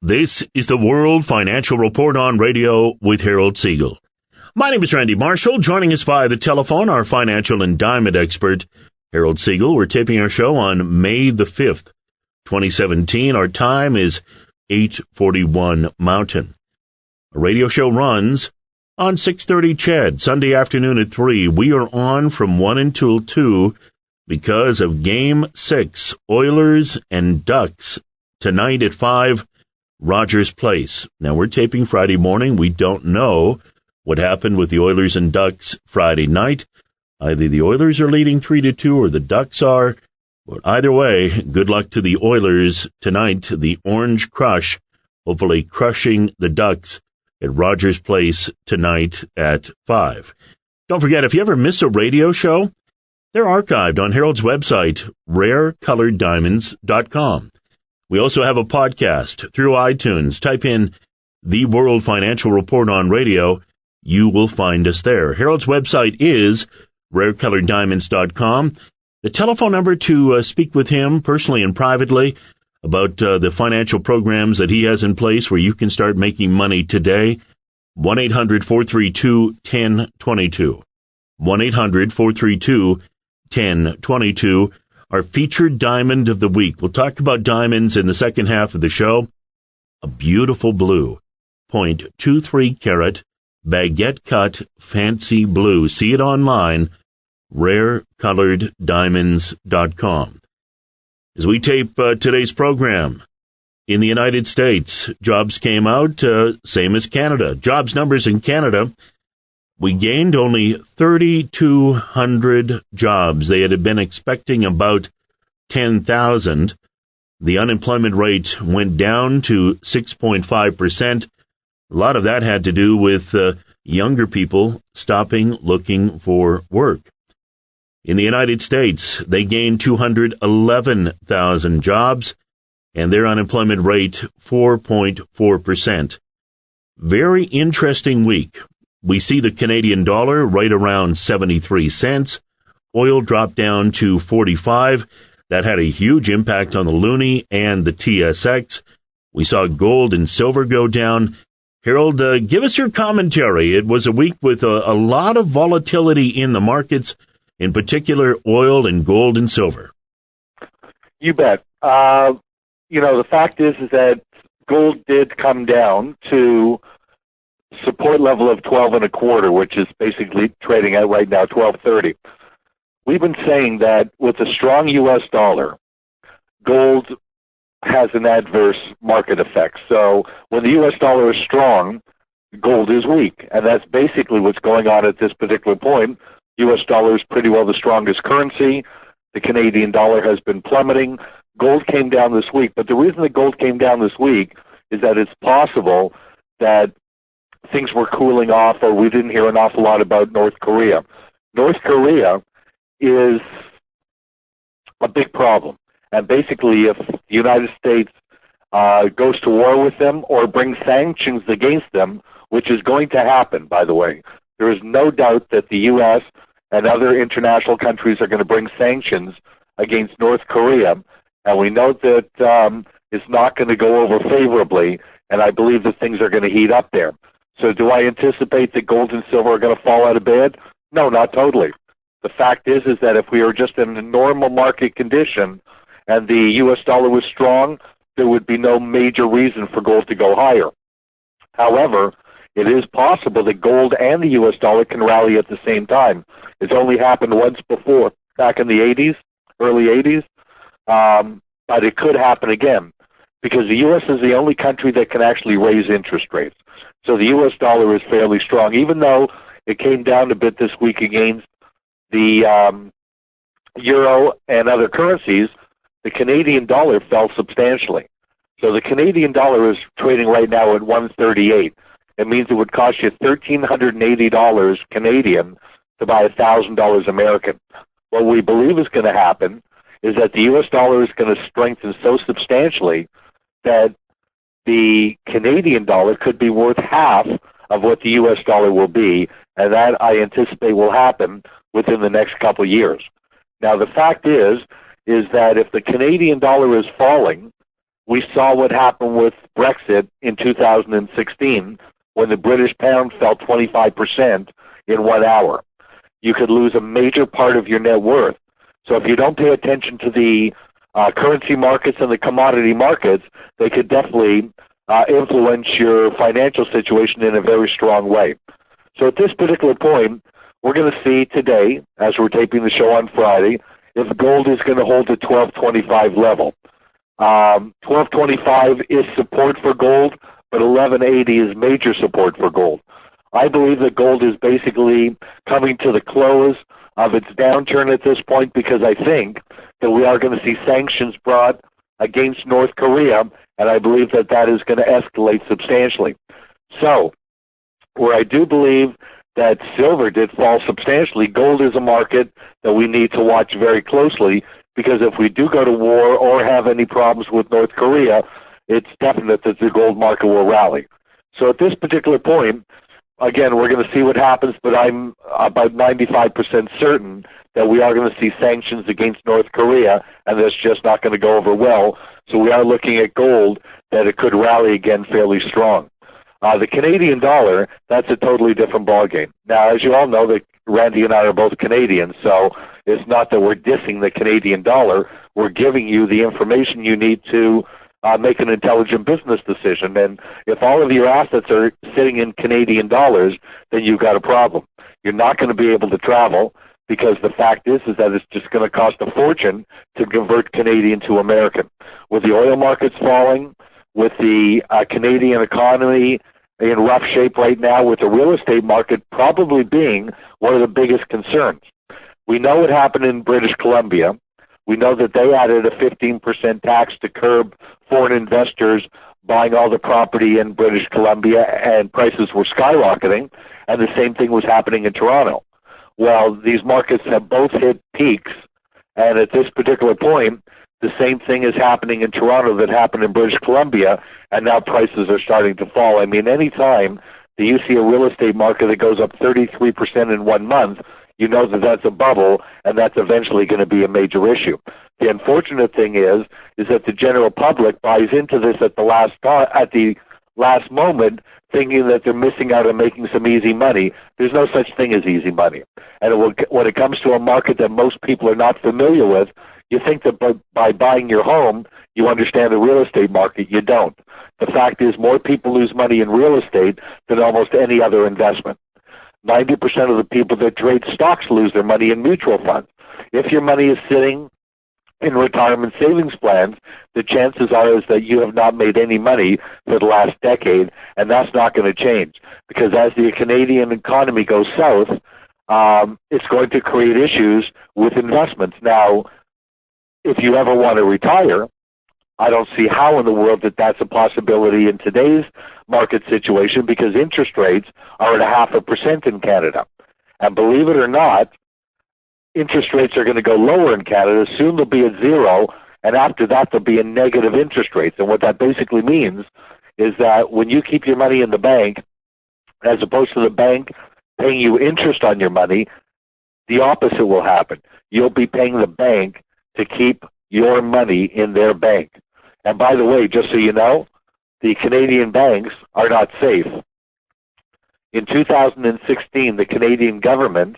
This is the World Financial Report on radio with Harold Siegel. My name is Randy Marshall. Joining us via the telephone, our financial and diamond expert, Harold Siegel. We're taping our show on May the 5th, 2017. Our time is 8:41 Mountain. Our radio show runs on 6:30 CHED, Sunday afternoon at 3. We are on from 1 until 2 because of Game 6, Oilers and Ducks, tonight at 5. Rogers Place. Now, we're taping Friday morning. We don't know what happened with the Oilers and Ducks Friday night. Either the Oilers are leading 3-2 or the Ducks are. But either way, good luck to the Oilers tonight. The Orange Crush, hopefully crushing the Ducks at Rogers Place tonight at 5. Don't forget, if you ever miss a radio show, they're archived on Harold's website, rarecoloreddiamonds.com. We also have a podcast through iTunes. Type in The World Financial Report on Radio. You will find us there. Harold's website is rarecoloreddiamonds.com. The telephone number to speak with him personally and privately about the financial programs that he has in place where you can start making money today, 1-800-432-1022. 1-800-432-1022. Our featured diamond of the week. We'll talk about diamonds in the second half of the show. A beautiful blue, 0.23 carat, baguette cut, fancy blue. See it online, rarecoloreddiamonds.com. As we tape today's program, in the United States, jobs came out, same as Canada. Jobs numbers in Canada, we gained only 3,200 jobs. They had been expecting about 10,000. The unemployment rate went down to 6.5%. A lot of that had to do with younger people stopping looking for work. In the United States, they gained 211,000 jobs, and their unemployment rate 4.4%. Very interesting week. We see the Canadian dollar right around 73 cents. Oil dropped down to 45. That had a huge impact on the loonie and the TSX. We saw gold and silver go down. Harold, give us your commentary. It was a week with a lot of volatility in the markets, in particular oil and gold and silver. You bet. The fact is that gold did come down to support level of 12 and a quarter, which is basically trading at right now 12.30. We've been saying that with a strong U.S. dollar, gold has an adverse market effect. So when the U.S. dollar is strong, gold is weak. And that's basically what's going on at this particular point. U.S. dollar is pretty well the strongest currency. The Canadian dollar has been plummeting. Gold came down this week. But the reason that gold came down this week is that it's possible that things were cooling off, or we didn't hear an awful lot about North Korea. North Korea is a big problem. And basically, if the United States goes to war with them or brings sanctions against them, which is going to happen, by the way, there is no doubt that the U.S. and other international countries are going to bring sanctions against North Korea. And we know that it's not going to go over favorably, and I believe that things are going to heat up there. So do I anticipate that gold and silver are going to fall out of bed? No, not totally. The fact is that if we were just in a normal market condition and the U.S. dollar was strong, there would be no major reason for gold to go higher. However, it is possible that gold and the U.S. dollar can rally at the same time. It's only happened once before, back in the 80s, early 80s, but it could happen again because the U.S. is the only country that can actually raise interest rates. So the U.S. dollar is fairly strong, even though it came down a bit this week against the euro and other currencies. The Canadian dollar fell substantially. So the Canadian dollar is trading right now at 138. It means it would cost you $1,380 Canadian to buy $1,000 American. What we believe is going to happen is that the U.S. dollar is going to strengthen so substantially that the Canadian dollar could be worth half of what the U.S. dollar will be, and that I anticipate will happen within the next couple of years. Now, the fact is that if the Canadian dollar is falling, We saw what happened with Brexit in 2016 when the British pound fell 25% in 1 hour. You could lose a major part of your net worth. So if you don't pay attention to the currency markets and the commodity markets, they could definitely influence your financial situation in a very strong way. So at this particular point, we're going to see today, as we're taping the show on Friday, if gold is going to hold the 1225 level. 1225 is support for gold, but 1180 is major support for gold. I believe that gold is basically coming to the close of its downturn at this point because I think that we are going to see sanctions brought against North Korea, and I believe that that is going to escalate substantially. So, where I do believe that silver did fall substantially, gold is a market that we need to watch very closely because if we do go to war or have any problems with North Korea, it's definite that the gold market will rally. So at this particular point, again, we're going to see what happens, but I'm about 95% certain that we are going to see sanctions against North Korea, and that's just not going to go over well. So we are looking at gold that it could rally again fairly strong. The Canadian dollar, that's a totally different ballgame. Now, as you all know, that Randy and I are both Canadians, so it's not that we're dissing the Canadian dollar. We're giving you the information you need to make an intelligent business decision. And if all of your assets are sitting in Canadian dollars, then you've got a problem. You're not going to be able to travel because the fact is that it's just going to cost a fortune to convert Canadian to American. With the oil markets falling, with the Canadian economy in rough shape right now, with the real estate market probably being one of the biggest concerns. We know what happened in British Columbia. We know that they added a 15% tax to curb foreign investors buying all the property in British Columbia, and prices were skyrocketing, and the same thing was happening in Toronto. Well, these markets have both hit peaks, and at this particular point, the same thing is happening in Toronto that happened in British Columbia, and now prices are starting to fall. I mean, any time that you see a real estate market that goes up 33% in 1 month, you know that that's a bubble, and that's eventually going to be a major issue. The unfortunate thing is that the general public buys into this at the last moment, thinking that they're missing out on making some easy money. There's no such thing as easy money. And when it comes to a market that most people are not familiar with, you think that by buying your home, you understand the real estate market. You don't. The fact is more people lose money in real estate than almost any other investment. 90% of the people that trade stocks lose their money in mutual funds. If your money is sitting in retirement savings plans, the chances are is that you have not made any money for the last decade, and that's not going to change. Because as the Canadian economy goes south, it's going to create issues with investments. Now, if you ever want to retire, I don't see how in the world that that's a possibility in today's market situation because interest rates are at 0.5% in Canada. And believe it or not, interest rates are going to go lower in Canada. Soon they'll be at zero, and after that there'll be a negative interest rates. And what that basically means is that when you keep your money in the bank, as opposed to the bank paying you interest on your money, the opposite will happen. You'll be paying the bank to keep your money in their bank. And by the way, just so you know, the Canadian banks are not safe. In 2016, the Canadian government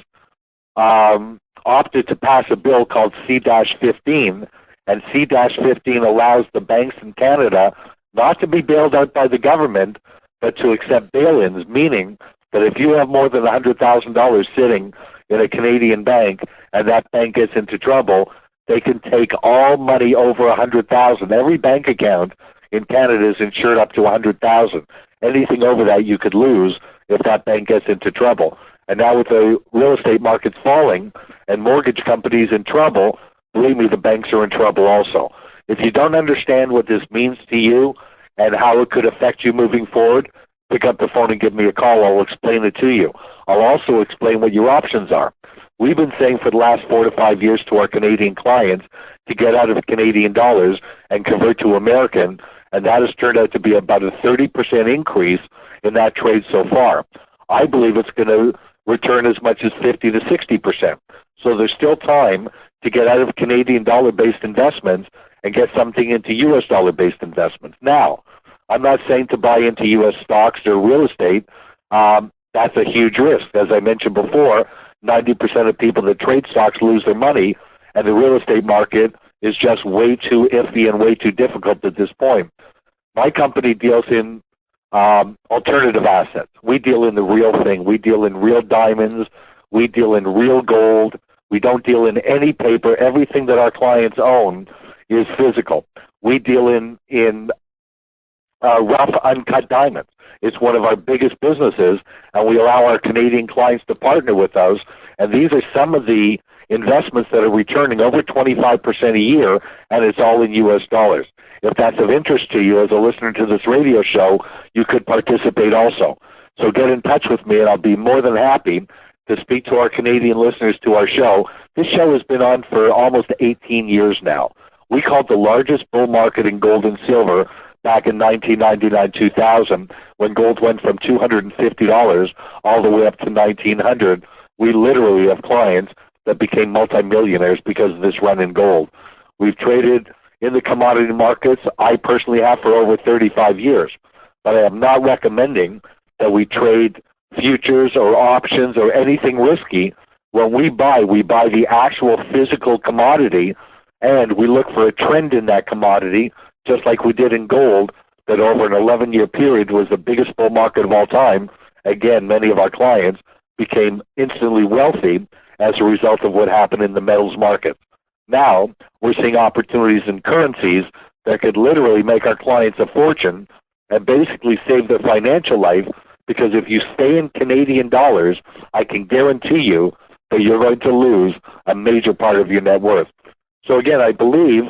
opted to pass a bill called C-15, and C-15 allows the banks in Canada not to be bailed out by the government, but to accept bail-ins, meaning that if you have more than $100,000 sitting in a Canadian bank and that bank gets into trouble, they can take all money over $100,000. Every bank account in Canada is insured up to $100,000. Anything over that you could lose if that bank gets into trouble. And now with the real estate markets falling and mortgage companies in trouble, believe me, the banks are in trouble also. If you don't understand what this means to you and how it could affect you moving forward, pick up the phone and give me a call. I'll explain it to you. I'll also explain what your options are. We've been saying for the last 4 to 5 years to our Canadian clients to get out of Canadian dollars and convert to American, and that has turned out to be about a 30% increase in that trade so far. I believe it's going to return as much as 50 to 60%. So there's still time to get out of Canadian dollar-based investments and get something into U.S. dollar-based investments. Now, I'm not saying to buy into U.S. stocks or real estate. That's a huge risk. As I mentioned before, 90% of people that trade stocks lose their money, and the real estate market is just way too iffy and way too difficult at this point. My company deals in alternative assets. We deal in the real thing. We deal in real diamonds. We deal in real gold. We don't deal in any paper. Everything that our clients own is physical. We deal in rough, uncut diamonds. It's one of our biggest businesses, and we allow our Canadian clients to partner with us. And these are some of the investments that are returning over 25% a year, and it's all in U.S. dollars. If that's of interest to you as a listener to this radio show, you could participate also. So get in touch with me, and I'll be more than happy to speak to our Canadian listeners to our show. This show has been on for almost 18 years now. We called the largest bull market in gold and silver back in 1999-2000, when gold went from $250 all the way up to $1,900. We literally have clients that became multimillionaires because of this run in gold. We've traded in the commodity markets. I personally have for over 35 years, but I am not recommending that we trade futures or options or anything risky. When we buy the actual physical commodity, and we look for a trend in that commodity, just like we did in gold, that over an 11-year period was the biggest bull market of all time. Again, many of our clients became instantly wealthy as a result of what happened in the metals market. Now, we're seeing opportunities in currencies that could literally make our clients a fortune and basically save their financial life, because if you stay in Canadian dollars, I can guarantee you that you're going to lose a major part of your net worth. So again, I believe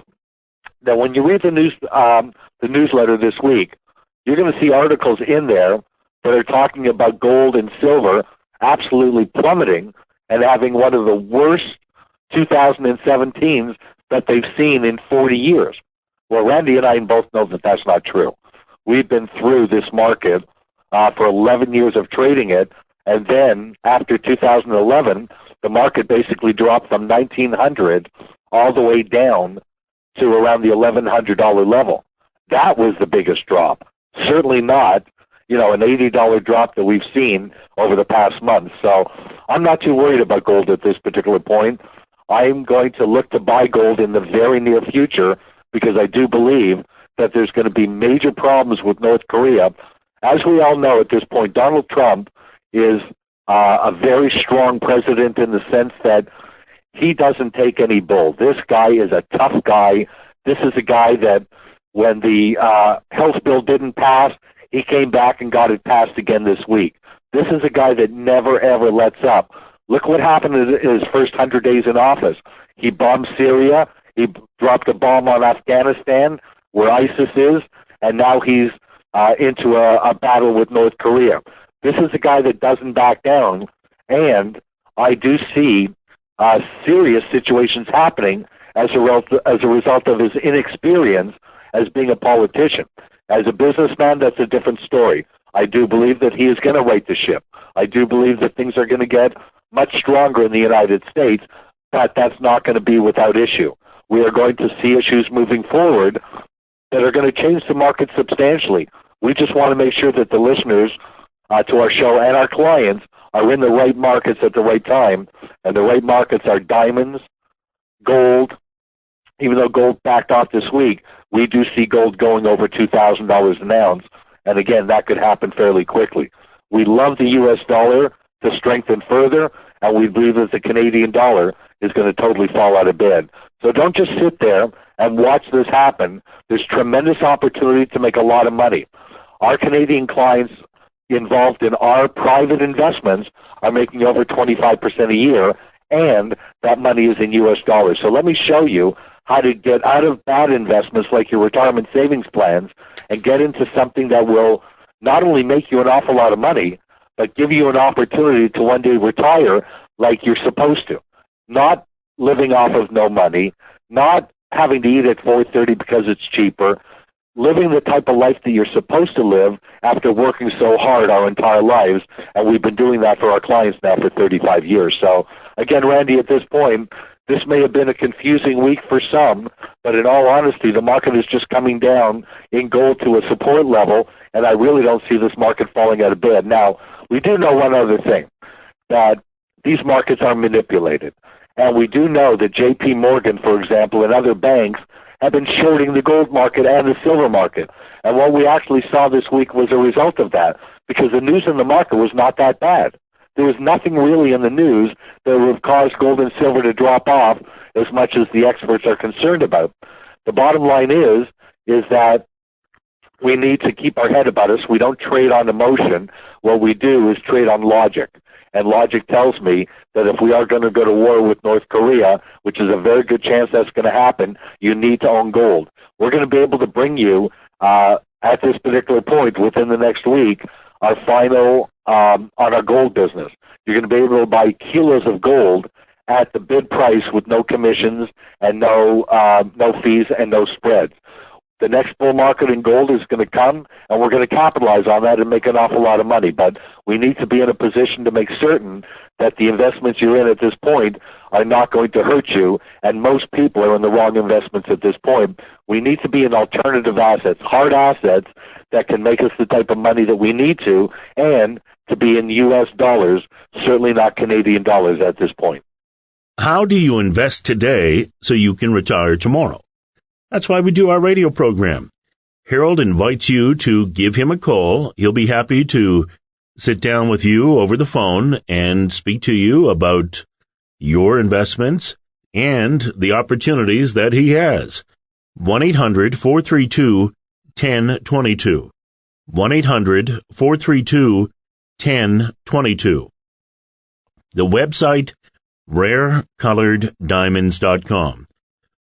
that when you read the newsletter this week, you're going to see articles in there that are talking about gold and silver absolutely plummeting and having one of the worst 2017s that they've seen in 40 years. Well, Randy and I both know that that's not true. We've been through this market for 11 years of trading it, and then after 2011, the market basically dropped from $1,900 all the way down to around the $1,100 level. That was the biggest drop. Certainly not, an $80 drop that we've seen over the past month. So I'm not too worried about gold at this particular point. I'm going to look to buy gold in the very near future, because I do believe that there's going to be major problems with North Korea. As we all know at this point, Donald Trump is a very strong president in the sense that he doesn't take any bull. This guy is a tough guy. This is a guy that when the health bill didn't pass, he came back and got it passed again this week. This is a guy that never, ever lets up. Look what happened in his first 100 days in office. He bombed Syria. He dropped a bomb on Afghanistan, where ISIS is, and now he's into a battle with North Korea. This is a guy that doesn't back down, and I do see serious situations happening as a result of his inexperience as being a politician. As a businessman, that's a different story. I do believe that he is going to right the ship. I do believe that things are going to get much stronger in the United States, but that's not going to be without issue. We are going to see issues moving forward that are going to change the market substantially. We just want to make sure that the listeners to our show and our clients are in the right markets at the right time, and the right markets are diamonds, gold. Even though gold backed off this week, we do see gold going over $2,000 an ounce, and again, that could happen fairly quickly. We love the U.S. dollar to strengthen further, and we believe that the Canadian dollar is going to totally fall out of bed. So don't just sit there and watch this happen. There's tremendous opportunity to make a lot of money. Our Canadian clients involved in our private investments are making over 25% a year, and that money is in U.S. dollars. So let me show you how to get out of bad investments like your retirement savings plans and get into something that will not only make you an awful lot of money, but give you an opportunity to one day retire like you're supposed to. Not living off of no money, not having to eat at 4:30 because it's cheaper, living the type of life that you're supposed to live after working so hard our entire lives, and we've been doing that for our clients now for 35 years. So again, Randy, at this point, this may have been a confusing week for some, but in all honesty, the market is just coming down in gold to a support level, and I really don't see this market falling out of bed. Now, we do know one other thing, that these markets are manipulated. And we do know that J.P. Morgan, for example, and other banks have been shorting the gold market and the silver market. And what we actually saw this week was a result of that, because the news in the market was not that bad. There was nothing really in the news that would have caused gold and silver to drop off as much as the experts are concerned about. The bottom line is that we need to keep our head about us. We don't trade on emotion. What we do is trade on logic. And logic tells me that if we are going to go to war with North Korea, which is a very good chance that's going to happen, you need to own gold. We're going to be able to bring you, at this particular point within the next week, our final on our gold business. You're going to be able to buy kilos of gold at the bid price with no commissions and no fees and no spreads. The next bull market in gold is going to come, and we're going to capitalize on that and make an awful lot of money. But we need to be in a position to make certain that the investments you're in at this point are not going to hurt you, and most people are in the wrong investments at this point. We need to be in alternative assets, hard assets that can make us the type of money that we need to, and to be in U.S. dollars, certainly not Canadian dollars at this point. How do you invest today so you can retire tomorrow? That's why we do our radio program. Harold invites you to give him a call. He'll be happy to sit down with you over the phone and speak to you about your investments and the opportunities that he has. 1-800-432-1022. 1-800-432-1022. The website, rarecoloreddiamonds.com.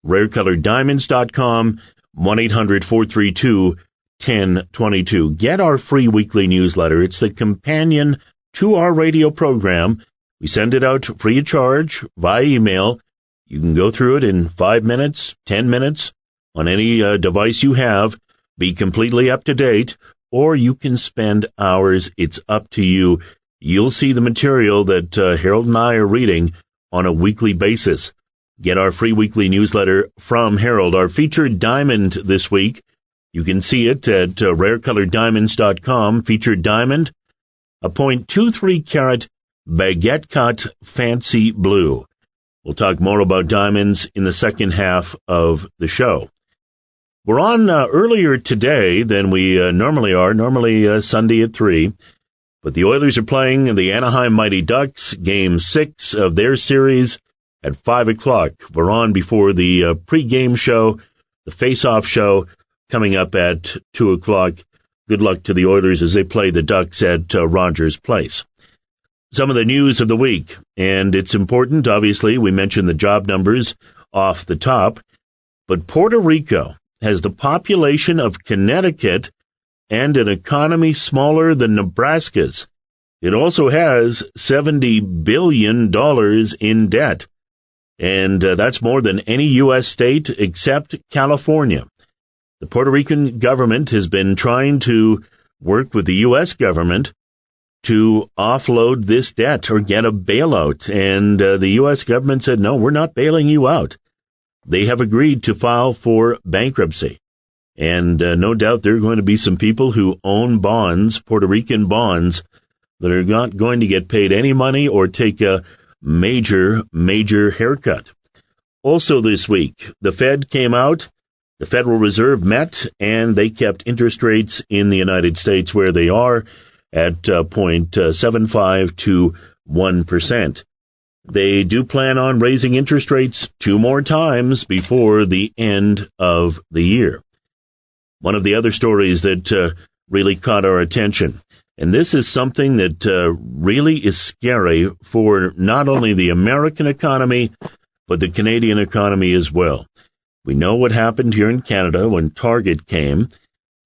rarecoloreddiamonds.com, 1-800-432-1022. Get our free weekly newsletter. It's the companion to our radio program. We send it out free of charge via email. You can go through it in 5 minutes, 10 minutes on any device you have, be completely up to date, or you can spend hours. It's up to you. You'll see the material that Harold and I are reading on a weekly basis. Get our free weekly newsletter from Harold. Our featured diamond this week, you can see it at rarecoloreddiamonds.com. Featured diamond, a 0.23 carat baguette cut fancy blue. We'll talk more about diamonds in the second half of the show. We're on earlier today than we normally are, Sunday at 3. But the Oilers are playing the Anaheim Mighty Ducks, Game 6 of their series, at 5 o'clock. We're on before the pre-game show, the face-off show, coming up at 2 o'clock. Good luck to the Oilers as they play the Ducks at Rogers Place. Some of the news of the week, and it's important, obviously, we mentioned the job numbers off the top, but Puerto Rico has the population of Connecticut and an economy smaller than Nebraska's. It also has $70 billion in debt. And that's more than any U.S. state except California. The Puerto Rican government has been trying to work with the U.S. government to offload this debt or get a bailout. And the U.S. government said, no, we're not bailing you out. They have agreed to file for bankruptcy. And no doubt there are going to be some people who own bonds, Puerto Rican bonds, that are not going to get paid any money or take a major haircut. Also this week, the Fed came out, the Federal Reserve met, and they kept interest rates in the United States where they are at 0.75 to 1%. They do plan on raising interest rates 2 more times before the end of the year. One of the other stories that really caught our attention, and this is something that really is scary for not only the American economy, but the Canadian economy as well. We know what happened here in Canada when Target came.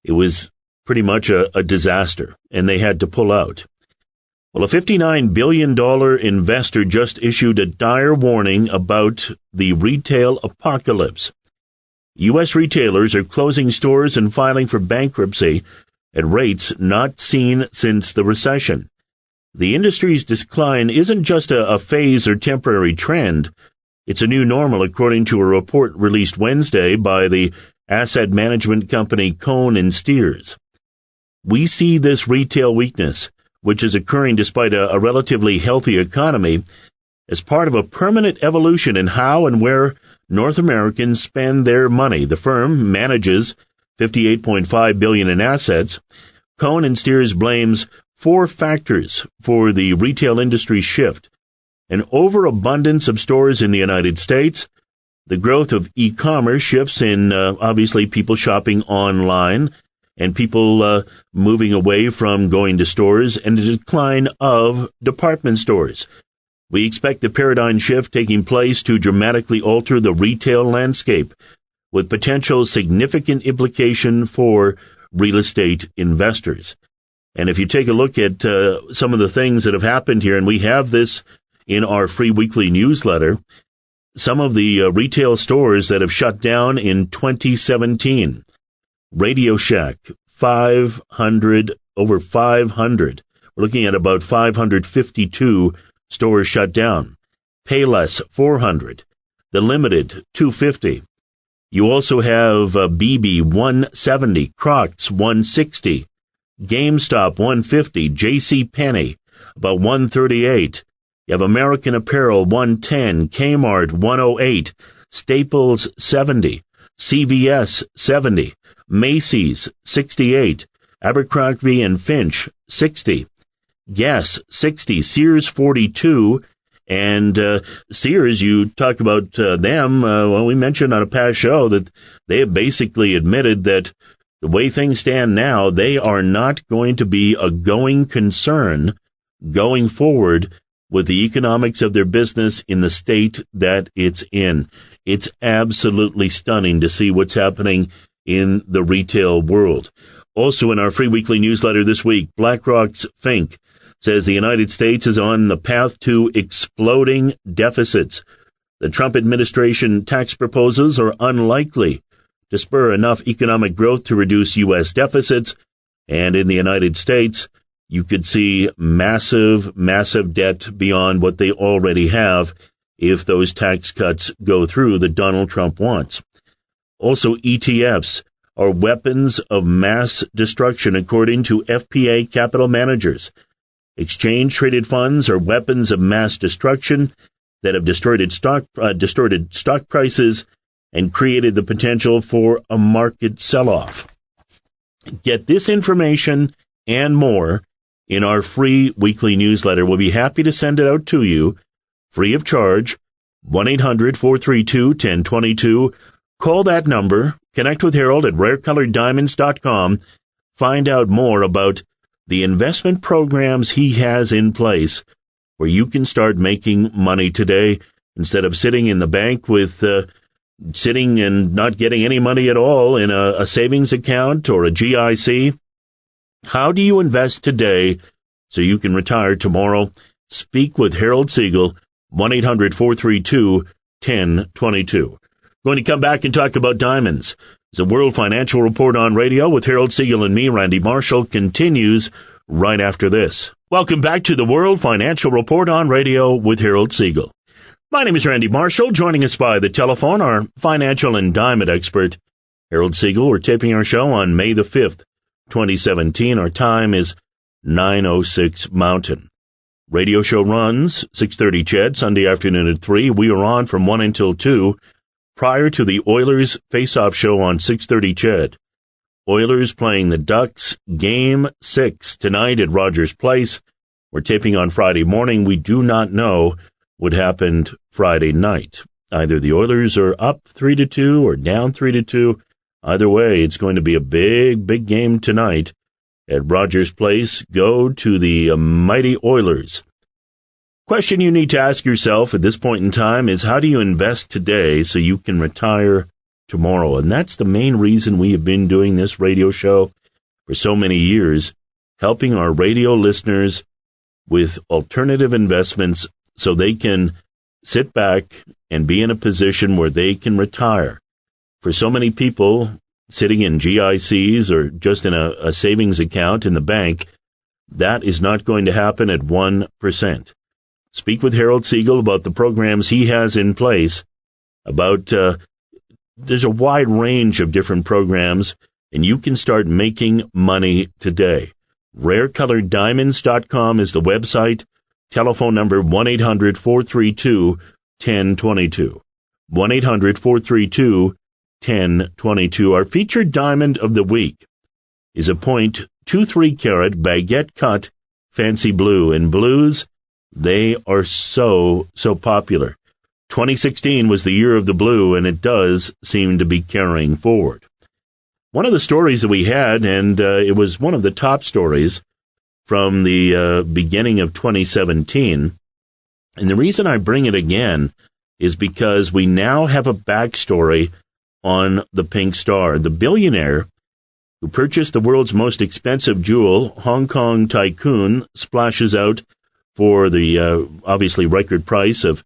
It was pretty much a disaster, and they had to pull out. Well, a $59 billion investor just issued a dire warning about the retail apocalypse. U.S. retailers are closing stores and filing for bankruptcy at rates not seen since the recession. the industry's decline isn't just a phase or temporary trend. It's a new normal, according to a report released Wednesday by the asset management company Cohen & Steers. We see this retail weakness, which is occurring despite a relatively healthy economy, as part of a permanent evolution in how and where North Americans spend their money. The firm manages $58.5 billion in assets. Cohen & Steers blames 4 factors for the retail industry shift: an overabundance of stores in the United States, the growth of e-commerce, shifts in obviously people shopping online, and people moving away from going to stores, and the decline of department stores. We expect the paradigm shift taking place to dramatically alter the retail landscape, with potential significant implication for real estate investors. And if you take a look at some of the things that have happened here, and we have this in our free weekly newsletter, some of the retail stores that have shut down in 2017. Radio Shack, 500, over 500. We're looking at about 552 stores shut down. Payless, 400. The Limited, 250. You also have BB, 170. Crocs, 160. GameStop, 150. JCPenney, about 138. You have American Apparel, 110. Kmart, 108. Staples, 70. CVS, 70. Macy's, 68. Abercrombie and Finch, 60. Guess, 60. Sears, 42. And Sears, you talk about them, well, we mentioned on a past show that they have basically admitted that the way things stand now, they are not going to be a going concern going forward with the economics of their business in the state that it's in. It's absolutely stunning to see what's happening in the retail world. Also in our free weekly newsletter this week, BlackRock's Fink says the United States is on the path to exploding deficits. The Trump administration tax proposals are unlikely to spur enough economic growth to reduce U.S. deficits, and in the United States, you could see massive, massive debt beyond what they already have if those tax cuts go through that Donald Trump wants. Also, ETFs are weapons of mass destruction, according to FPA Capital Managers. Exchange-traded funds are weapons of mass destruction that have distorted stock prices and created the potential for a market sell-off. Get this information and more in our free weekly newsletter. We'll be happy to send it out to you free of charge. 1-800-432-1022. Call that number. Connect with Harold at rarecoloreddiamonds.com. Find out more about the investment programs he has in place where you can start making money today instead of sitting in the bank with sitting and not getting any money at all in a savings account or a GIC. How do you invest today so you can retire tomorrow? Speak with Harold Siegel, 1-800-432-1022. Going to come back and talk about diamonds. The World Financial Report on Radio with Harold Siegel and me, Randy Marshall, continues right after this. Welcome back to the World Financial Report on Radio with Harold Siegel. My name is Randy Marshall. Joining us by the telephone, our financial and diamond expert, Harold Siegel. We're taping our show on May the 5th, 2017. Our time is 9:06 Mountain. Radio show runs 6:30 CHED, Sunday afternoon at 3. We are on from 1 until 2. Prior to the Oilers face-off show on 6:30 CHED. Oilers playing the Ducks, Game 6 tonight at Rogers Place. We're taping on Friday morning. We do not know what happened Friday night. Either the Oilers are up 3-2 or down 3-2. Either way, it's going to be a big, big game tonight at Rogers Place. Go to the mighty Oilers. Question you need to ask yourself at this point in time is, how do you invest today so you can retire tomorrow? And that's the main reason we have been doing this radio show for so many years, helping our radio listeners with alternative investments so they can sit back and be in a position where they can retire. For so many people sitting in GICs or just in a savings account in the bank, That is not going to happen at 1%. Speak with Harold Siegel about the programs he has in place. There's a wide range of different programs, and you can start making money today. RareColoredDiamonds.com is the website. Telephone number 1-800-432-1022. 1-800-432-1022. Our featured diamond of the week is a .23 carat baguette cut fancy blue. And blues, they are so popular. 2016 was the year of the blue, and it does seem to be carrying forward. One of the stories that we had, and it was one of the top stories from the beginning of 2017, and the reason I bring it again is because we now have a backstory on the Pink Star. The billionaire who purchased the world's most expensive jewel, Hong Kong tycoon, splashes out for the obviously record price of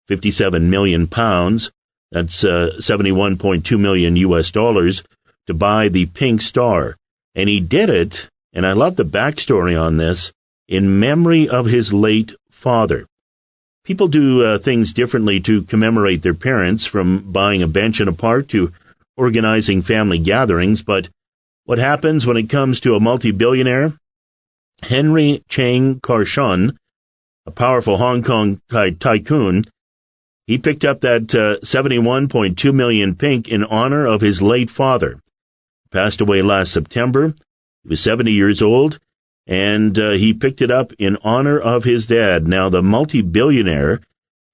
57 million pounds. That's $71.2 million US dollars to buy the Pink Star. And he did it, and I love the backstory on this, in memory of his late father. People do things differently to commemorate their parents, from buying a bench in a park to organizing family gatherings. But what happens when it comes to a multi-billionaire? Henry Chang Kar-shun, a powerful Hong Kong tycoon, he picked up that 71.2 million pink in honor of his late father. He passed away last September. He was 70 years old, and he picked it up in honor of his dad. Now, the multi-billionaire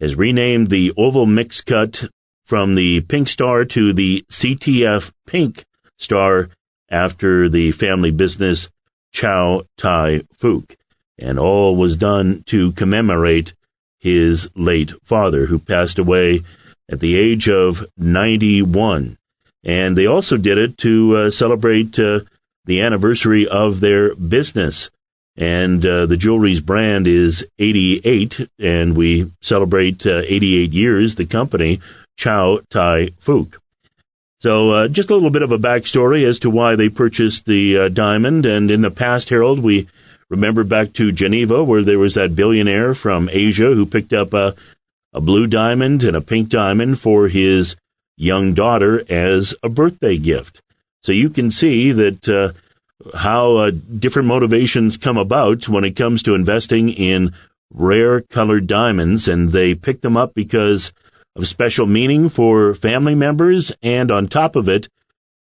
has renamed the oval mix cut from the Pink Star to the CTF Pink Star after the family business Chow Tai Fook. And all was done to commemorate his late father, who passed away at the age of 91. And they also did it to celebrate the anniversary of their business. And the jewelry's brand is 88, and we celebrate 88 years, the company, Chow Tai Fook. So just a little bit of a backstory as to why they purchased the diamond. And in the past, Harold, we remember back to Geneva, where there was that billionaire from Asia who picked up a blue diamond and a pink diamond for his young daughter as a birthday gift. So you can see that how different motivations come about when it comes to investing in rare colored diamonds, and they pick them up because of special meaning for family members, and on top of it,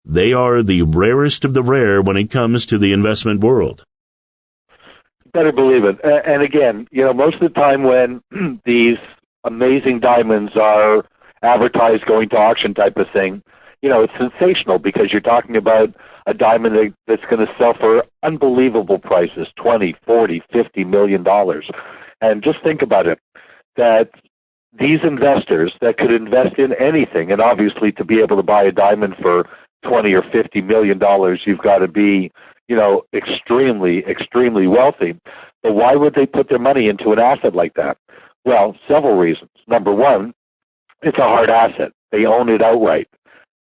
they are the rarest of the rare when it comes to the investment world. Better believe it. And again, most of the time when these amazing diamonds are advertised going to auction type of thing, it's sensational because you're talking about a diamond that's going to sell for unbelievable prices, $20, $40, $50 million. And just think about it, that these investors that could invest in anything, and obviously to be able to buy a diamond for $20 or $50 million, you've got to be, extremely, extremely wealthy. But why would they put their money into an asset like that? Well, several reasons. Number one, it's a hard asset. They own it outright.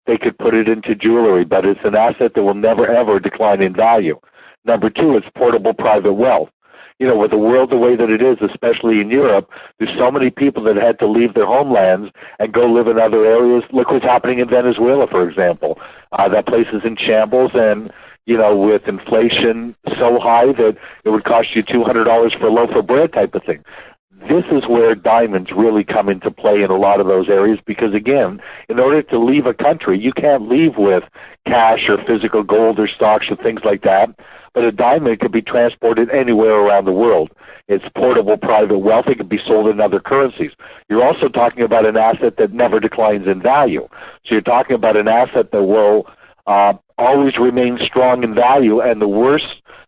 They could put it into jewelry, but it's an asset that will never, ever decline in value. Number two, it's portable private wealth. With the world the way that it is, especially in Europe, there's so many people that had to leave their homelands and go live in other areas. Look what's happening in Venezuela, for example. That place is in shambles, and, with inflation so high that it would cost you $200 for a loaf of bread type of thing. This is where diamonds really come into play in a lot of those areas because, again, in order to leave a country, you can't leave with cash or physical gold or stocks or things like that, but a diamond could be transported anywhere around the world. It's portable private wealth. It can be sold in other currencies. You're also talking about an asset that never declines in value. So you're talking about an asset that will always remain strong in value, and the worse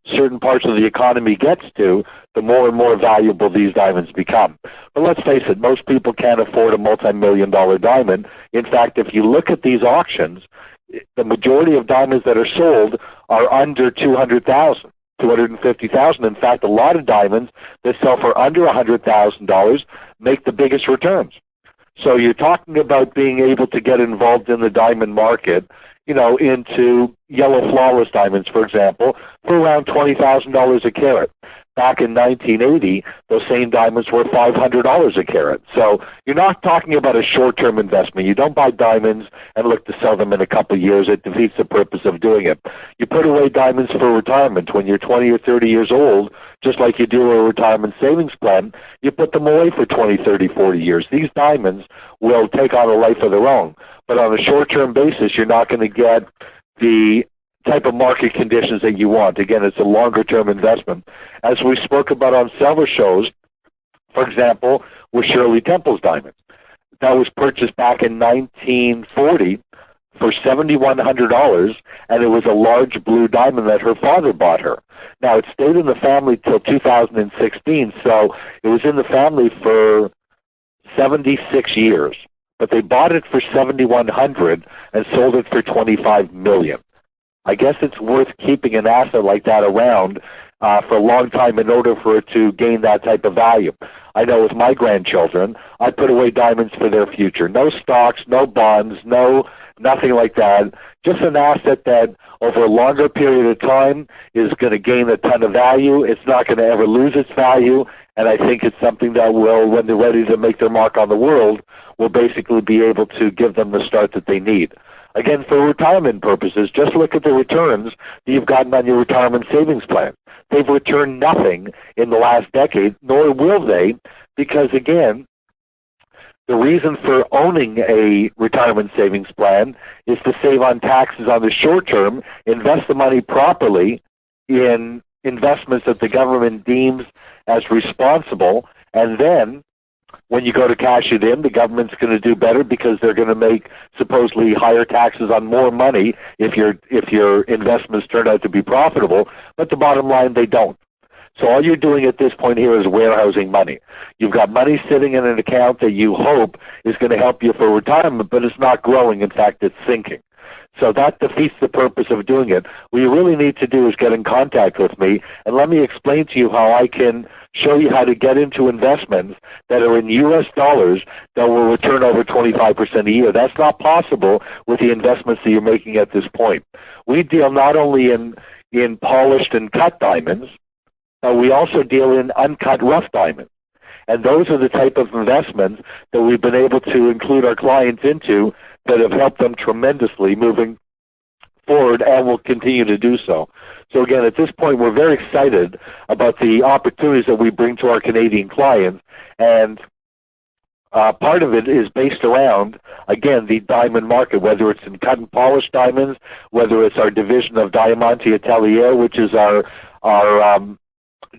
certain parts of the economy gets to, the more and more valuable these diamonds become. But let's face it, most people can't afford a multi-million-dollar diamond. In fact, if you look at these auctions, the majority of diamonds that are sold are under $200,000, $250,000. In fact, a lot of diamonds that sell for under $100,000 make the biggest returns. So you're talking about being able to get involved in the diamond market, into yellow flawless diamonds, for example, for around $20,000 a carat. back in 1980, those same diamonds were $500 a carat. So you're not talking about a short-term investment. You don't buy diamonds and look to sell them in a couple of years. It defeats the purpose of doing it. You put away diamonds for retirement. When you're 20 or 30 years old, just like you do a retirement savings plan, you put them away for 20, 30, 40 years. These diamonds will take on a life of their own. But on a short-term basis, you're not going to get the type of market conditions that you want. Again, it's a longer-term investment. As we spoke about on several shows, for example, with Shirley Temple's diamond. That was purchased back in 1940 for $7,100, and it was a large blue diamond that her father bought her. Now, it stayed in the family till 2016, so it was in the family for 76 years. But they bought it for $7,100 and sold it for $25 million. I guess it's worth keeping an asset like that around for a long time in order for it to gain that type of value. I know with my grandchildren, I put away diamonds for their future. No stocks, no bonds, nothing like that. Just an asset that over a longer period of time is going to gain a ton of value. It's not going to ever lose its value. And I think it's something that will, when they're ready to make their mark on the world, will basically be able to give them the start that they need. Again, for retirement purposes, just look at the returns that you've gotten on your retirement savings plan. They've returned nothing in the last decade, nor will they, because, again, the reason for owning a retirement savings plan is to save on taxes on the short term, invest the money properly in investments that the government deems as responsible, and then when you go to cash it in, the government's going to do better because they're going to make supposedly higher taxes on more money if your investments turn out to be profitable. But the bottom line, they don't. So all you're doing at this point here is warehousing money. You've got money sitting in an account that you hope is going to help you for retirement, but it's not growing. In fact, it's sinking. So that defeats the purpose of doing it. What you really need to do is get in contact with me, and let me explain to you how I can show you how to get into investments that are in U.S. dollars that will return over 25% a year. That's not possible with the investments that you're making at this point. We deal not only in polished and cut diamonds, but we also deal in uncut rough diamonds. And those are the type of investments that we've been able to include our clients into that have helped them tremendously moving forward and will continue to do so. So again, at this point, we're very excited about the opportunities that we bring to our Canadian clients, and part of it is based around, again, the diamond market, whether it's in cut and polished diamonds, whether it's our division of Diamanti Atelier, which is our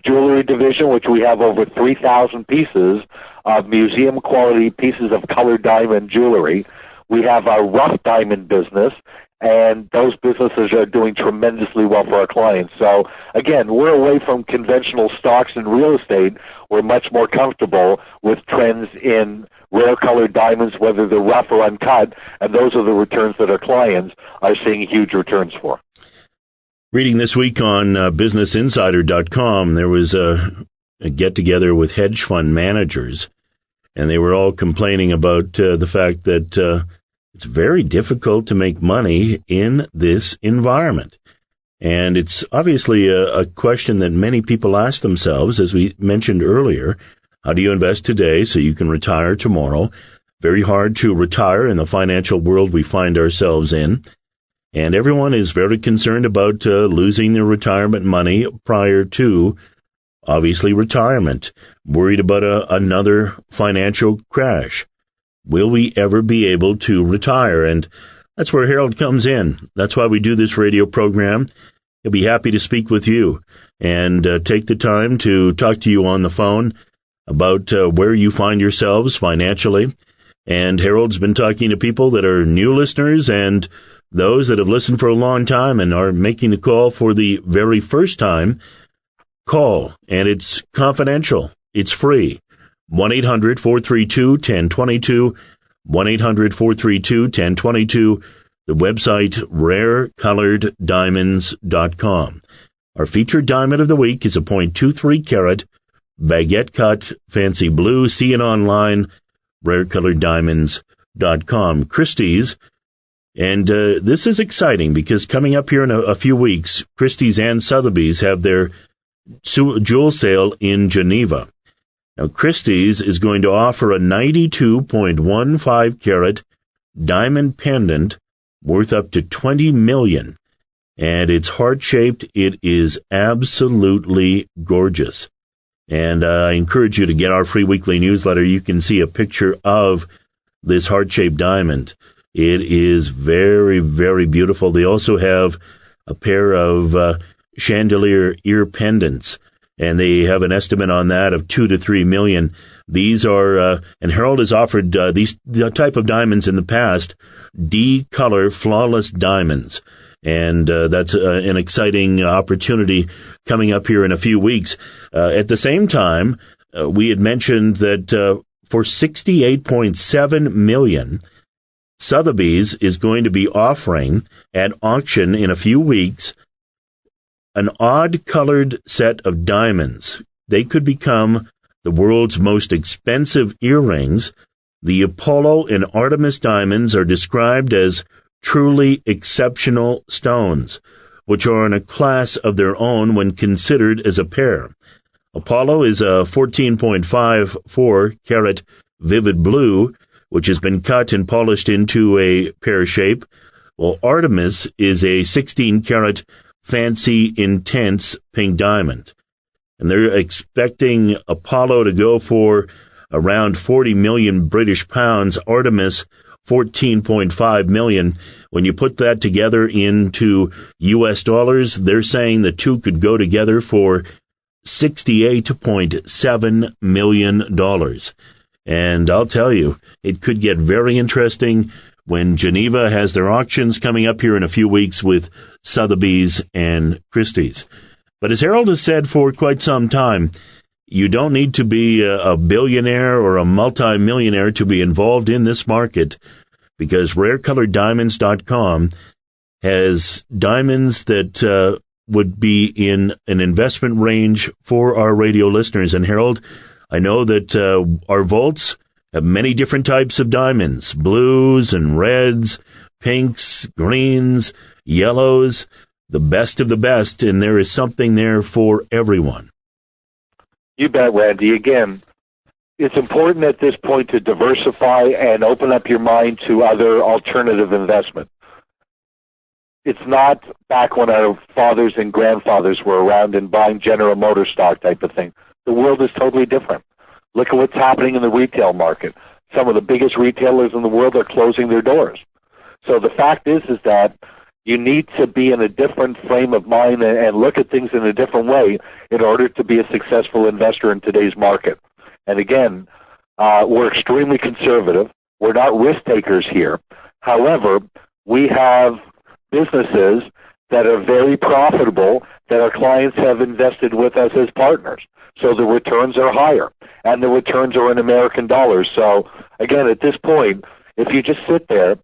jewelry division, which we have over 3,000 pieces of museum-quality pieces of colored diamond jewelry. We have our rough diamond business, and those businesses are doing tremendously well for our clients. So, again, we're away from conventional stocks and real estate. We're much more comfortable with trends in rare colored diamonds, whether they're rough or uncut, and those are the returns that our clients are seeing huge returns for. Reading this week on BusinessInsider.com, there was a get-together with hedge fund managers, and they were all complaining about the fact that it's very difficult to make money in this environment. And it's obviously a question that many people ask themselves, as we mentioned earlier. How do you invest today so you can retire tomorrow? Very hard to retire in the financial world we find ourselves in. And everyone is very concerned about losing their retirement money prior to, obviously, retirement. Worried about another financial crash. Will we ever be able to retire? And that's where Harold comes in. That's why we do this radio program. He'll be happy to speak with you and take the time to talk to you on the phone about where you find yourselves financially. And Harold's been talking to people that are new listeners and those that have listened for a long time and are making the call for the very first time. Call, and it's confidential. It's free. 1-800-432-1022, 1-800-432-1022, the website rarecoloreddiamonds.com. Our featured diamond of the week is a .23 carat baguette cut fancy blue. See it online, rarecoloreddiamonds.com. Christie's, and this is exciting because coming up here in a few weeks, Christie's and Sotheby's have their jewel sale in Geneva. Now, Christie's is going to offer a 92.15 carat diamond pendant worth up to $20 million. And it's heart-shaped. It is absolutely gorgeous. And I encourage you to get our free weekly newsletter. You can see a picture of this heart-shaped diamond. It is very, very beautiful. They also have a pair of chandelier ear pendants, and they have an estimate on that of $2 to $3 million. These are, and Harold has offered the type of diamonds in the past, D-color flawless diamonds. And that's an exciting opportunity coming up here in a few weeks. At the same time, we had mentioned that for $68.7 million, Sotheby's is going to be offering at auction in a few weeks an odd-colored set of diamonds. They could become the world's most expensive earrings. The Apollo and Artemis diamonds are described as truly exceptional stones, which are in a class of their own when considered as a pair. Apollo is a 14.54 carat vivid blue, which has been cut and polished into a pear shape, while Artemis is a 16 carat fancy intense pink diamond. And they're expecting Apollo to go for around 40 million British pounds, Artemis 14.5 million. When you put that together into U.S. dollars, they're saying the two could go together for $68.7 million. And I'll tell you, it could get very interesting when Geneva has their auctions coming up here in a few weeks with Sotheby's and Christie's. But as Harold has said for quite some time, you don't need to be a billionaire or a multimillionaire to be involved in this market, because rarecoloreddiamonds.com has diamonds that would be in an investment range for our radio listeners. And Harold, I know that our vaults have many different types of diamonds, blues and reds, pinks, greens, yellows, the best of the best, and there is something there for everyone. You bet, Randy. Again, it's important at this point to diversify and open up your mind to other alternative investment. It's not back when our fathers and grandfathers were around and buying General Motors stock type of thing. The world is totally different. Look at what's happening in the retail market. Some of the biggest retailers in the world are closing their doors. So the fact is that you need to be in a different frame of mind and look at things in a different way in order to be a successful investor in today's market. And again, we're extremely conservative. We're not risk takers here. However, we have businesses that are very profitable that our clients have invested with us as partners. So the returns are higher, and the returns are in American dollars. So again, at this point, if you just sit there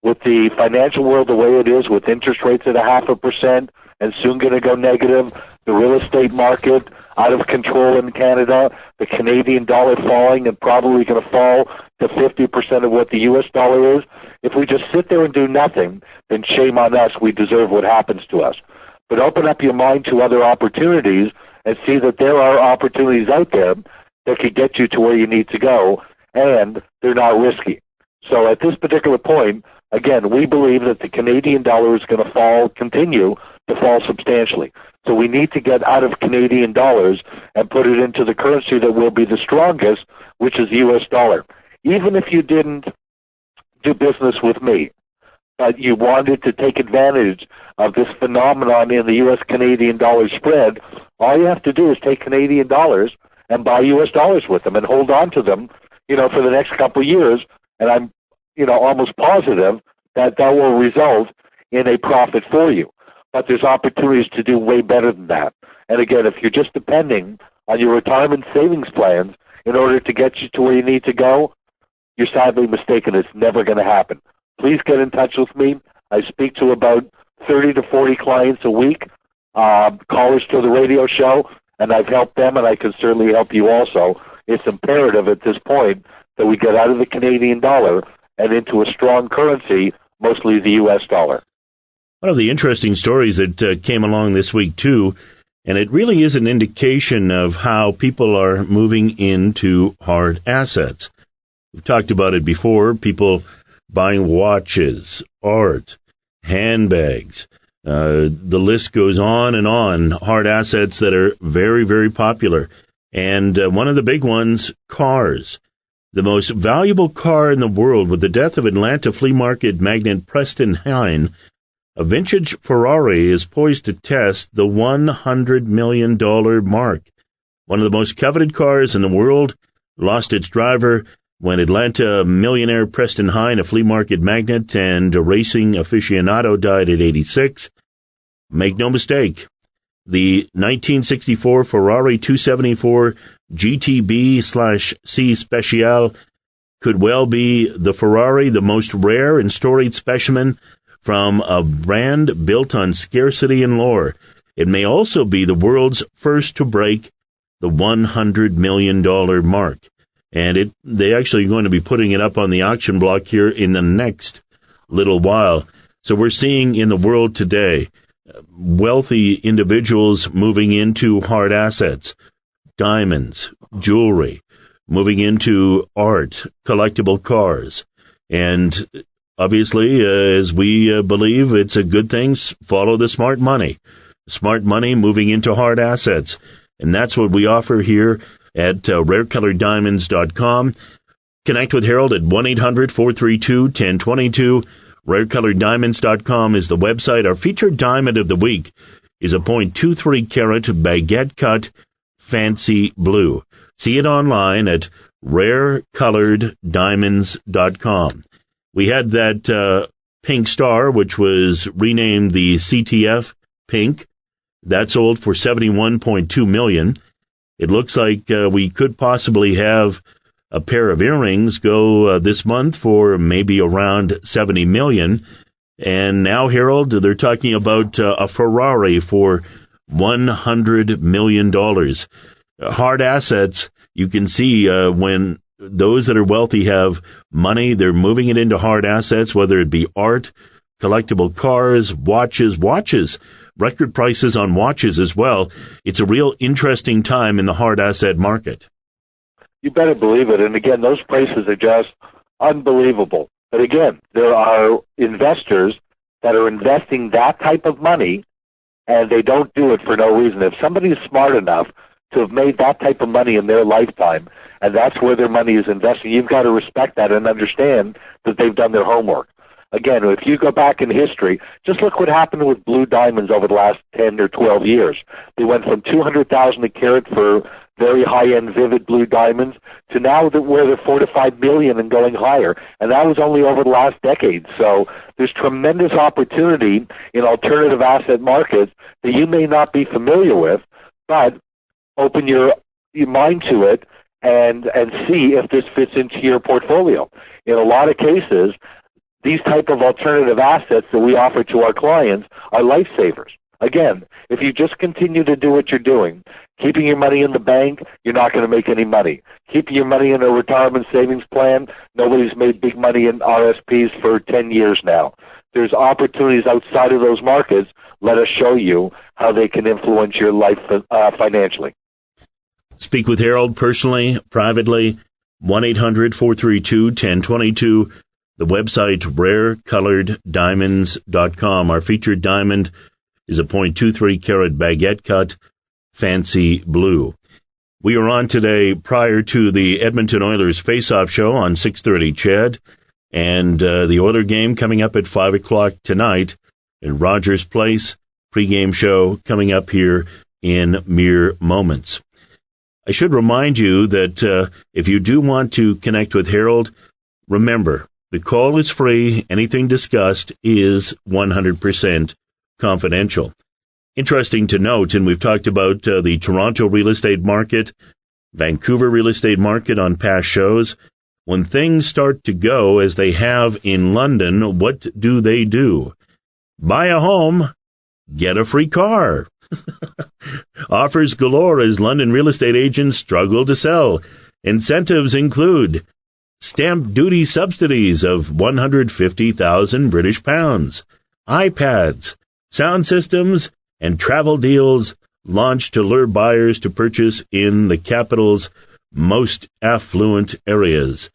with the financial world the way it is, with interest rates at 0.5% and soon going to go negative, the real estate market out of control in Canada, the Canadian dollar falling and probably going to fall to 50% of what the U.S. dollar is, if we just sit there and do nothing, then shame on us. We deserve what happens to us. But open up your mind to other opportunities and see that there are opportunities out there that could get you to where you need to go, and they're not risky. So at this particular point, again, we believe that the Canadian dollar is going to continue to fall substantially. So we need to get out of Canadian dollars and put it into the currency that will be the strongest, which is the U.S. dollar. Even if you didn't do business with me, but you wanted to take advantage of this phenomenon in the U.S.-Canadian dollar spread, all you have to do is take Canadian dollars and buy U.S. dollars with them and hold on to them, for the next couple of years. And I'm, almost positive that will result in a profit for you. But there's opportunities to do way better than that. And again, if you're just depending on your retirement savings plans in order to get you to where you need to go, you're sadly mistaken. It's never going to happen. Please get in touch with me. I speak to about 30 to 40 clients a week, callers to the radio show, and I've helped them, and I can certainly help you also. It's imperative at this point that we get out of the Canadian dollar and into a strong currency, mostly the U.S. dollar. One of the interesting stories that came along this week, too, And it really is an indication of how people are moving into hard assets. We've talked about it before, people buying watches, art, handbags. The list goes on and on, hard assets that are very, very popular. And one of the big ones, cars. The most valuable car in the world, with the death of Atlanta flea market magnate Preston Hine, a vintage Ferrari is poised to test the $100 million mark. One of the most coveted cars in the world lost its driver when Atlanta millionaire Preston Hine, a flea market magnate and a racing aficionado, died at 86. Make no mistake, the 1964 Ferrari 274 GTB/C Speciale could well be the Ferrari, the most rare and storied specimen from a brand built on scarcity and lore. It may also be the world's first to break the $100 million mark. And they actually are going to be putting it up on the auction block here in the next little while. So we're seeing in the world today wealthy individuals moving into hard assets, diamonds, jewelry, moving into art, collectible cars. And obviously, as we believe, it's a good thing. Follow the smart money. Smart money moving into hard assets. And that's what we offer here at rarecoloreddiamonds.com. Connect with Harold at 1-800-432-1022. Rarecoloreddiamonds.com is the website. Our featured diamond of the week is a .23 carat baguette cut fancy blue. See it online at rarecoloreddiamonds.com. We had that pink star, which was renamed the CTF Pink. That sold for $71.2 million. It looks like we could possibly have a pair of earrings go this month for maybe around $70 million. And now, Harold, they're talking about a Ferrari for $100 million. Hard assets, you can see when those that are wealthy have money, they're moving it into hard assets, whether it be art, collectible cars, watches, record prices on watches as well. It's a real interesting time in the hard asset market. You better believe it. And again, those prices are just unbelievable. But again, there are investors that are investing that type of money, and they don't do it for no reason. If somebody is smart enough to have made that type of money in their lifetime, and that's where their money is investing, you've got to respect that and understand that they've done their homework. Again, if you go back in history, just look what happened with blue diamonds over the last 10 or 12 years. They went from $200,000 a carat for very high-end vivid blue diamonds to now where they're $4 to $5 million and going higher. And that was only over the last decade. So there's tremendous opportunity in alternative asset markets that you may not be familiar with, but open your mind to it and see if this fits into your portfolio. In a lot of cases, these type of alternative assets that we offer to our clients are lifesavers. Again, if you just continue to do what you're doing, keeping your money in the bank, you're not going to make any money. Keeping your money in a retirement savings plan, nobody's made big money in RSPs for 10 years now. There's opportunities outside of those markets. Let us show you how they can influence your life financially. Speak with Harold personally, privately, 1-800-432-1022. The website, rarecoloreddiamonds.com. Our featured diamond is a .23 carat baguette cut fancy blue. We are on today prior to the Edmonton Oilers face-off show on 6:30 CHED, and the Oiler game coming up at 5 o'clock tonight in Rogers Place. Pre-game show coming up here in mere moments. I should remind you that if you do want to connect with Harold, remember, the call is free. Anything discussed is 100% confidential. Interesting to note, and we've talked about the Toronto real estate market, Vancouver real estate market on past shows. When things start to go as they have in London, what do? Buy a home, get a free car. Offers galore as London real estate agents struggle to sell. Incentives include stamp duty subsidies of 150,000 British pounds, iPads, sound systems, and travel deals launched to lure buyers to purchase in the capital's most affluent areas.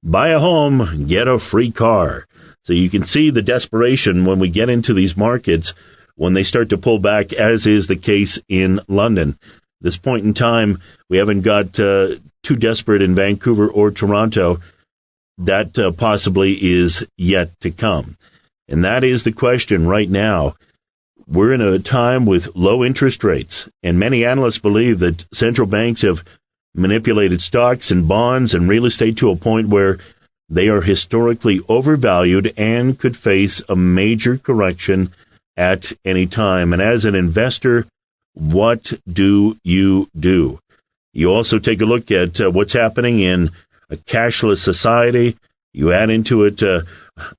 Buy a home, get a free car. So you can see the desperation when we get into these markets when they start to pull back, as is the case in London. This point in time, we haven't got too desperate in Vancouver or Toronto. That possibly is yet to come. And that is the question right now. We're in a time with low interest rates, and many analysts believe that central banks have manipulated stocks and bonds and real estate to a point where they are historically overvalued and could face a major correction at any time. And as an investor, what do? You also take a look at what's happening in a cashless society. You add into it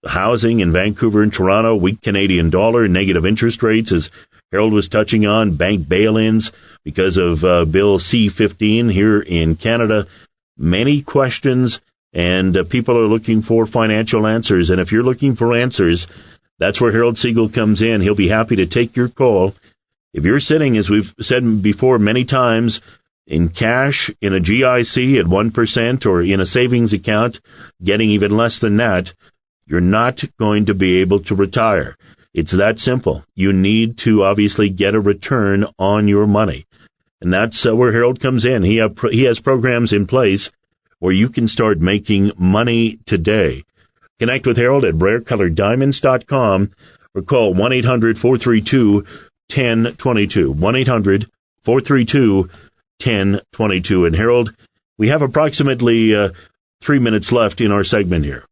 housing in Vancouver and Toronto, weak Canadian dollar, negative interest rates, as Harold was touching on, bank bail-ins because of Bill C-15 here in Canada. Many questions, and people are looking for financial answers. And if you're looking for answers, that's where Harold Siegel comes in. He'll be happy to take your call. If you're sitting, as we've said before many times, in cash, in a GIC at 1%, or in a savings account, getting even less than that, you're not going to be able to retire. It's that simple. You need to obviously get a return on your money. And that's where Harold comes in. He has programs in place where you can start making money today. Connect with Harold at rarecoloreddiamonds.com or call 1-800-432-1022. 1-800-432-1022. And Harold, we have approximately 3 minutes left in our segment here.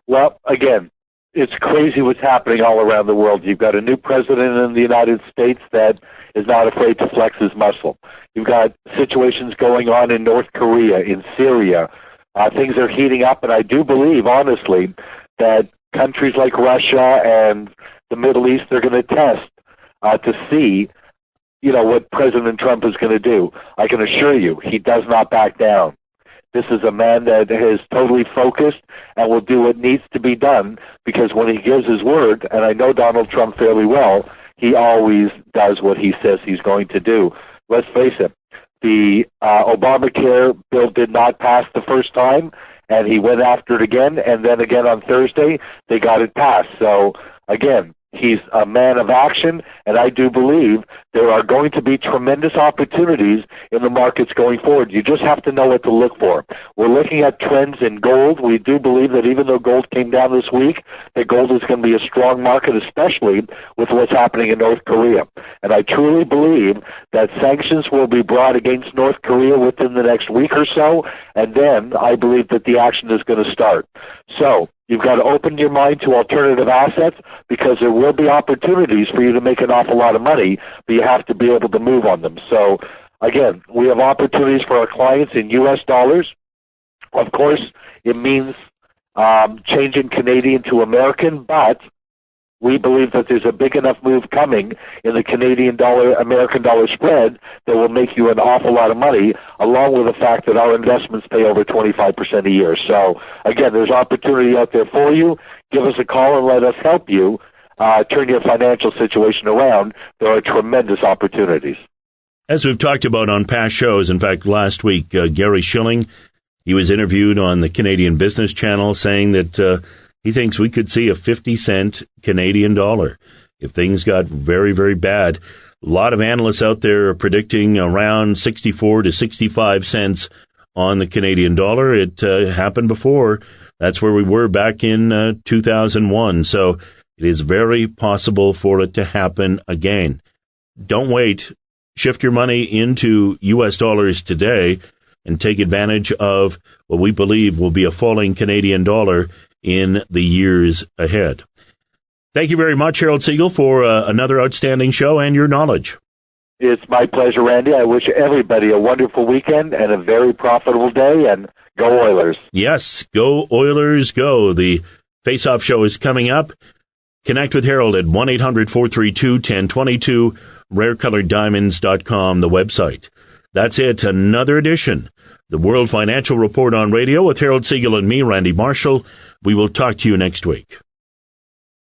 Well, again, it's crazy what's happening all around the world. You've got a new president in the United States that is not afraid to flex his muscle. You've got situations going on in North Korea, in Syria. Things are heating up, and I do believe, honestly, that countries like Russia and the Middle East are going to test to see, what President Trump is going to do. I can assure you, he does not back down. This is a man that is totally focused and will do what needs to be done, because when he gives his word, and I know Donald Trump fairly well, he always does what he says he's going to do. Let's face it, the Obamacare bill did not pass the first time, and he went after it again, and then again on Thursday, they got it passed. So, again, he's a man of action, and I do believe there are going to be tremendous opportunities in the markets going forward. You just have to know what to look for. We're looking at trends in gold. We do believe that even though gold came down this week, that gold is going to be a strong market, especially with what's happening in North Korea. And I truly believe that sanctions will be brought against North Korea within the next week or so, and then I believe that the action is going to start. So, you've got to open your mind to alternative assets, because there will be opportunities for you to make an awful lot of money, but you have to be able to move on them. So, again, we have opportunities for our clients in U.S. dollars. Of course, it means changing Canadian to American, but we believe that there's a big enough move coming in the Canadian dollar, American dollar spread that will make you an awful lot of money, along with the fact that our investments pay over 25% a year. So, again, there's opportunity out there for you. Give us a call and let us help you turn your financial situation around. There are tremendous opportunities. As we've talked about on past shows, in fact, last week, Gary Schilling, he was interviewed on the Canadian Business Channel saying that he thinks we could see a 50-cent Canadian dollar if things got very, very bad. A lot of analysts out there are predicting around 64 to 65 cents on the Canadian dollar. It happened before. That's where we were back in 2001. So it is very possible for it to happen again. Don't wait. Shift your money into U.S. dollars today and take advantage of what we believe will be a falling Canadian dollar in the years ahead. Thank you very much, Harold Siegel, for another outstanding show and your knowledge. It's my pleasure, Randy. I wish everybody a wonderful weekend and a very profitable day, and go Oilers. Yes, go Oilers, go. The Face-Off Show is coming up. Connect with Harold at 1-800-432-1022, rarecoloreddiamonds.com, the website. That's it, another edition. The World Financial Report on Radio with Harold Siegel and me, Randy Marshall. We will talk to you next week.